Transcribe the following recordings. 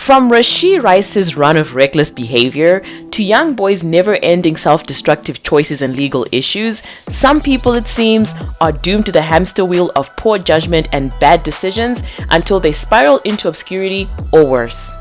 From Rashee Rice's run of reckless behavior to Youngboy's never-ending self-destructive choices and legal issues, some people, it seems, are doomed to the hamster wheel of poor judgment and bad decisions until they spiral into obscurity or worse.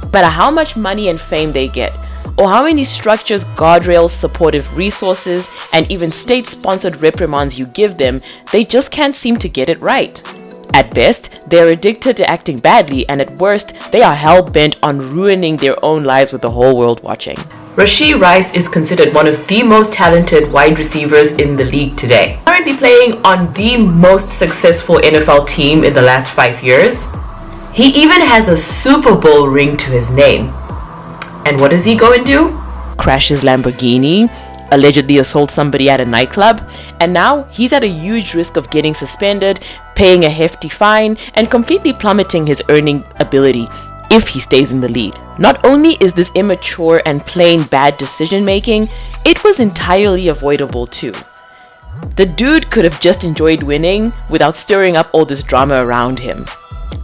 No matter how much money and fame they get, or how many structures, guardrails, supportive resources, and even state-sponsored reprimands you give them, they just can't seem to get it right. At best, they are addicted to acting badly, and at worst, they are hell-bent on ruining their own lives with the whole world watching. Rashee Rice is considered one of the most talented wide receivers in the league today. Currently playing on the most successful NFL team in the last 5 years. He even has a Super Bowl ring to his name. And what does he go and do? Crash his Lamborghini, allegedly assault somebody at a nightclub, and now he's at a huge risk of getting suspended, paying a hefty fine, and completely plummeting his earning ability if he stays in the lead. Not only is this immature and plain bad decision making, it was entirely avoidable too. The dude could have just enjoyed winning without stirring up all this drama around him.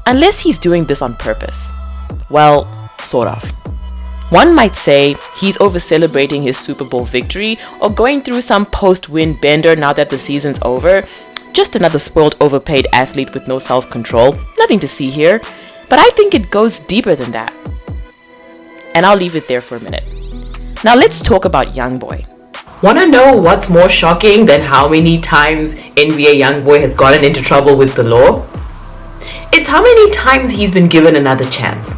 Unless he's doing this on purpose. Well, sort of. One might say he's over-celebrating his Super Bowl victory or going through some post-win bender now that the season's over. Just another spoiled, overpaid athlete with no self-control. Nothing to see here. But I think it goes deeper than that. And I'll leave it there for a minute. Now let's talk about Youngboy. Wanna know what's more shocking than how many times NBA Youngboy has gotten into trouble with the law? It's how many times he's been given another chance.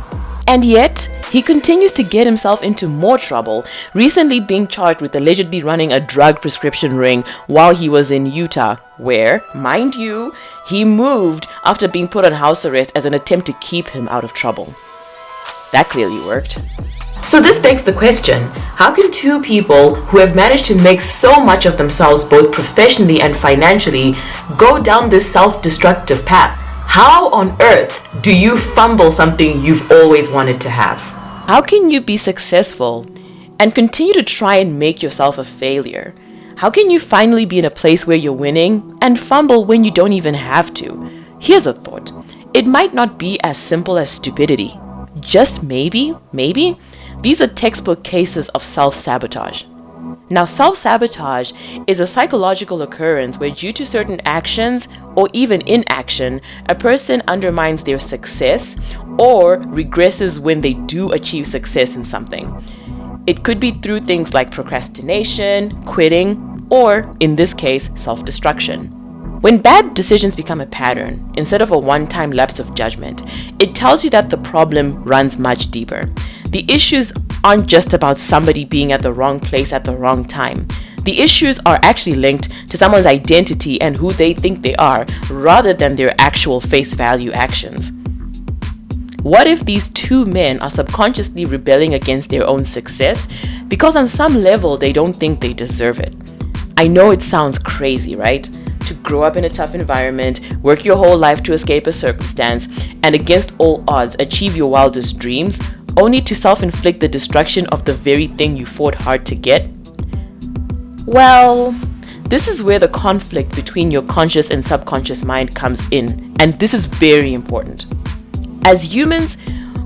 And yet, he continues to get himself into more trouble, recently being charged with allegedly running a drug prescription ring while he was in Utah, where, mind you, he moved after being put on house arrest as an attempt to keep him out of trouble. That clearly worked. So this begs the question, how can two people who have managed to make so much of themselves both professionally and financially go down this self-destructive path? How on earth do you fumble something you've always wanted to have? How can you be successful and continue to try and make yourself a failure? How can you finally be in a place where you're winning and fumble when you don't even have to? Here's a thought. It might not be as simple as stupidity. Just maybe, these are textbook cases of self-sabotage. Now, self-sabotage is a psychological occurrence where due to certain actions or even inaction, a person undermines their success or regresses when they do achieve success in something. It could be through things like procrastination, quitting, or, in this case, self-destruction. When bad decisions become a pattern, instead of a one-time lapse of judgment, it tells you that the problem runs much deeper. The issues aren't just about somebody being at the wrong place at the wrong time. The issues are actually linked to someone's identity and who they think they are, rather than their actual face value actions. What if these two men are subconsciously rebelling against their own success because on some level they don't think they deserve it? I know it sounds crazy, right? To grow up in a tough environment, work your whole life to escape a circumstance, and against all odds achieve your wildest dreams, only to self-inflict the destruction of the very thing you fought hard to get? Well, this is where the conflict between your conscious and subconscious mind comes in, and this is very important. As humans,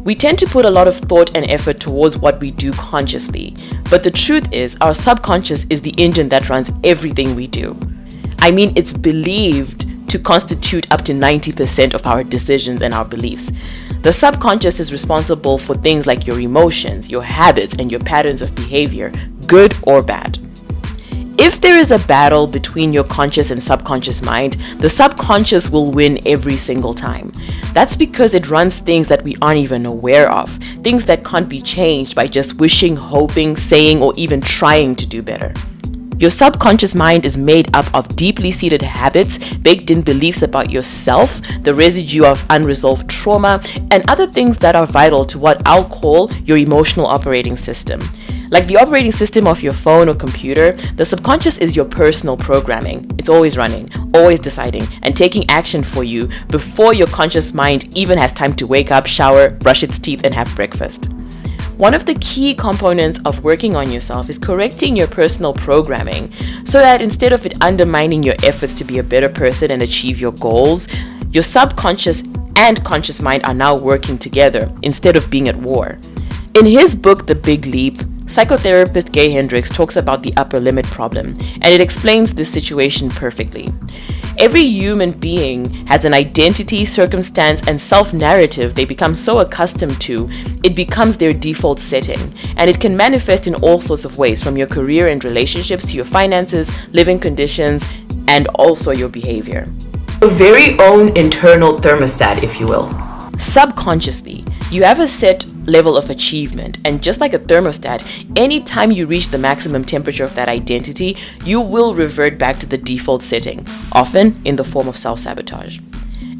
we tend to put a lot of thought and effort towards what we do consciously, but the truth is our subconscious is the engine that runs everything we do. I mean, it's believed to constitute up to 90% of our decisions and our beliefs. The subconscious is responsible for things like your emotions, your habits, and your patterns of behavior, good or bad. If there is a battle between your conscious and subconscious mind, the subconscious will win every single time. That's because it runs things that we aren't even aware of, things that can't be changed by just wishing, hoping, saying, or even trying to do better. Your subconscious mind is made up of deeply seated habits, baked-in beliefs about yourself, the residue of unresolved trauma, and other things that are vital to what I'll call your emotional operating system. Like the operating system of your phone or computer, the subconscious is your personal programming. It's always running, always deciding, and taking action for you before your conscious mind even has time to wake up, shower, brush its teeth, and have breakfast. One of the key components of working on yourself is correcting your personal programming so that instead of it undermining your efforts to be a better person and achieve your goals, your subconscious and conscious mind are now working together instead of being at war. In his book, The Big Leap, psychotherapist Gay Hendricks talks about the upper limit problem, and it explains this situation perfectly. Every human being has an identity, circumstance, and self-narrative they become so accustomed to, it becomes their default setting, and it can manifest in all sorts of ways, from your career and relationships to your finances, living conditions, and also your behavior. Your very own internal thermostat, if you will. Subconsciously, you have a set level of achievement, and just like a thermostat, anytime you reach the maximum temperature of that identity, you will revert back to the default setting, often in the form of self-sabotage.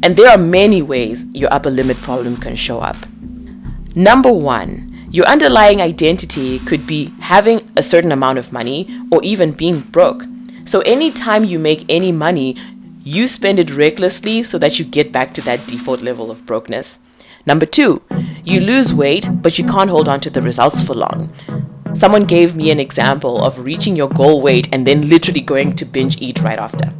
And there are many ways your upper limit problem can show up. Number one, your underlying identity could be having a certain amount of money or even being broke. So anytime you make any money, you spend it recklessly so that you get back to that default level of brokenness. Number two, you lose weight, but you can't hold on to the results for long. Someone gave me an example of reaching your goal weight and then literally going to binge eat right after.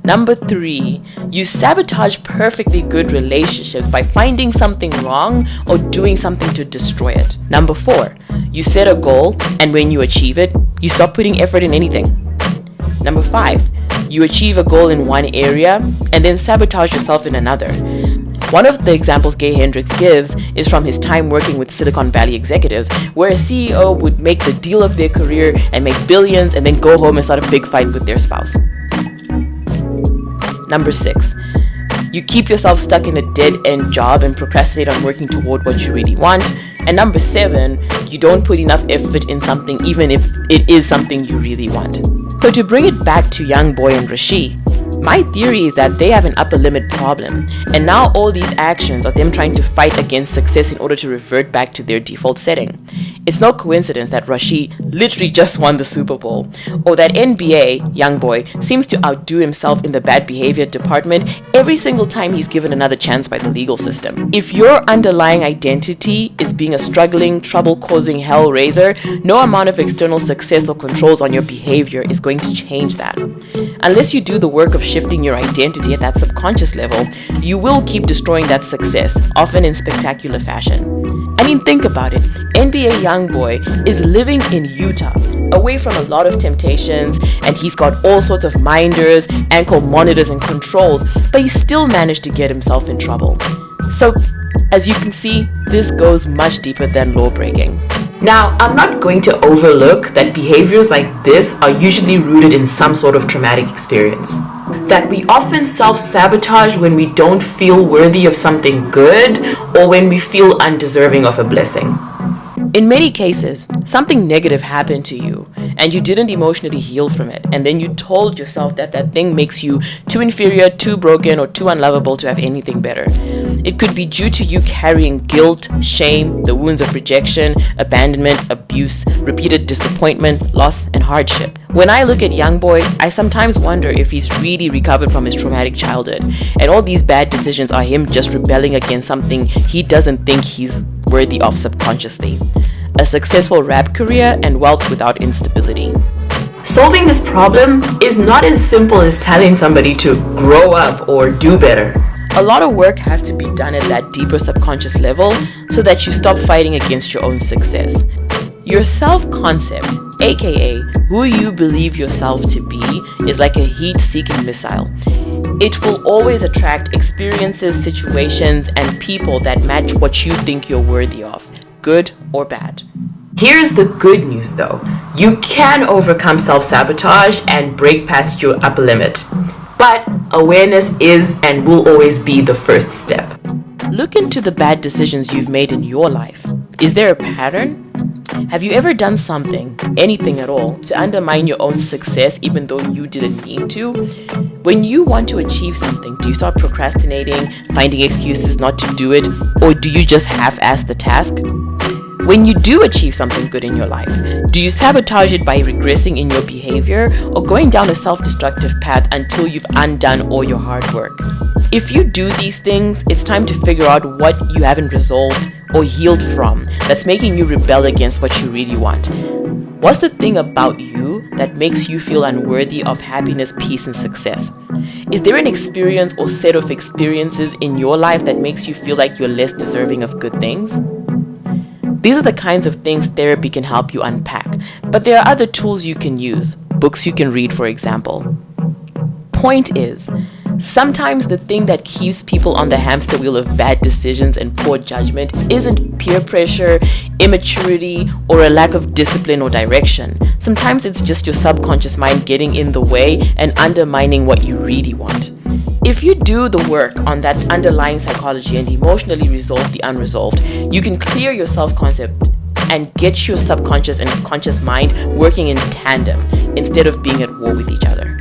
Number three, you sabotage perfectly good relationships by finding something wrong or doing something to destroy it. Number four, you set a goal, and when you achieve it, you stop putting effort in anything. Number five, you achieve a goal in one area and then sabotage yourself in another. One of the examples Gay Hendricks gives is from his time working with Silicon Valley executives, where a CEO would make the deal of their career and make billions and then go home and start a big fight with their spouse. Number six, you keep yourself stuck in a dead-end job and procrastinate on working toward what you really want. And number seven, you don't put enough effort in something even if it is something you really want. So to bring it back to Youngboy and Rashee, my theory is that they have an upper limit problem, and now all these actions are them trying to fight against success in order to revert back to their default setting. It's no coincidence that Rashee literally just won the Super Bowl, or that NBA, Youngboy, seems to outdo himself in the bad behavior department every single time he's given another chance by the legal system. If your underlying identity is being a struggling, trouble-causing hellraiser, no amount of external success or controls on your behavior is going to change that. Unless you do the work of shifting your identity at that subconscious level, you will keep destroying that success, often in spectacular fashion. I mean, think about it. NBA Youngboy is living in Utah, away from a lot of temptations, and he's got all sorts of minders, ankle monitors, and controls, but he still managed to get himself in trouble. So, as you can see, this goes much deeper than law breaking. Now, I'm not going to overlook that behaviors like this are usually rooted in some sort of traumatic experience. That we often self-sabotage when we don't feel worthy of something good or when we feel undeserving of a blessing. In many cases, something negative happened to you and you didn't emotionally heal from it, and then you told yourself that that thing makes you too inferior, too broken, or too unlovable to have anything better. It could be due to you carrying guilt, shame, the wounds of rejection, abandonment, abuse, repeated disappointment, loss, and hardship. When I look at Youngboy, I sometimes wonder if he's really recovered from his traumatic childhood, and all these bad decisions are him just rebelling against something he doesn't think he's worthy of subconsciously. A successful rap career and wealth without instability. Solving this problem is not as simple as telling somebody to grow up or do better. A lot of work has to be done at that deeper subconscious level so that you stop fighting against your own success. Your self-concept, aka who you believe yourself to be, is like a heat-seeking missile. It will always attract experiences, situations, and people that match what you think you're worthy of, good or bad. Here's the good news though. You can overcome self-sabotage and break past your upper limit. But awareness is and will always be the first step. Look into the bad decisions you've made in your life. Is there a pattern? Have you ever done something, anything at all, to undermine your own success even though you didn't mean to? When you want to achieve something, do you start procrastinating, finding excuses not to do it, or do you just half-ass the task? When you do achieve something good in your life, do you sabotage it by regressing in your behavior or going down a self-destructive path until you've undone all your hard work? If you do these things, it's time to figure out what you haven't resolved or healed from that's making you rebel against what you really want. What's the thing about you that makes you feel unworthy of happiness, peace, and success? Is there an experience or set of experiences in your life that makes you feel like you're less deserving of good things? These are the kinds of things therapy can help you unpack, but there are other tools you can use, books you can read, for example. Point is, sometimes the thing that keeps people on the hamster wheel of bad decisions and poor judgment isn't peer pressure, immaturity, or a lack of discipline or direction. Sometimes it's just your subconscious mind getting in the way and undermining what you really want. If you do the work on that underlying psychology and emotionally resolve the unresolved, you can clear your self-concept and get your subconscious and conscious mind working in tandem instead of being at war with each other.